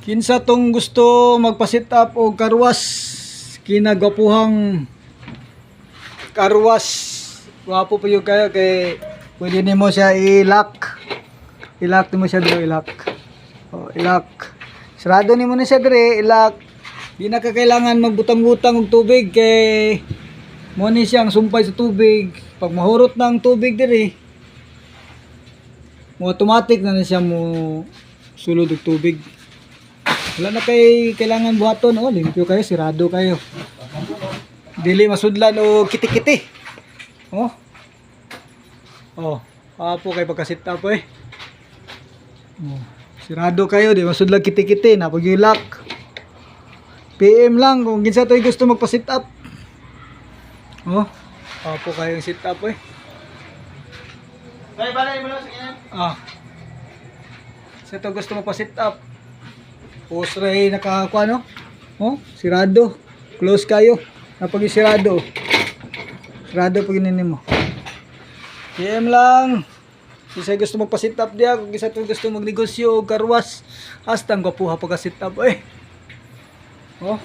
Kinsa tong gusto magpa-sit up o karwas, kinagapuhang karwas. Wapo pa yung kayo kay pwede nimo siya i-lock. I-lock mo siya dito, i-lock. Oh, i-lock. Sarado nimo na siya dire, i-lock. Di na ka kailangan magbutang-butang og tubig kay mo ni siyang sumpay sa tubig. Pag mahurot ng tubig dire, mo automatic na siya mo sulod og tubig. Wala na kay kailangan buhaton, oh, limpyo kayo, sirado kayo. Dili masudlan o kiti-kiti. Oh. Oh, apo kay pagka-sit up eh. Oh, sirado kayo, di masudlan kiti-kiti na pag lock. PM lang kung kinsa toy gusto magpa-sit up. Oh, apo kayo sit up eh. Bay, balay mo lang sa ganyan. Ah. Sa to gusto magpa-sit up. Usray nakakuha no? Oh, sirado. Close kayo. Napag sirado. Sirado pag inin mo. PM lang. Isa gusto magpa-sit up diya, kung isa to gusto magnegosyo o karwas, hasta ang gwapuha pagka-sit up eh. Oh.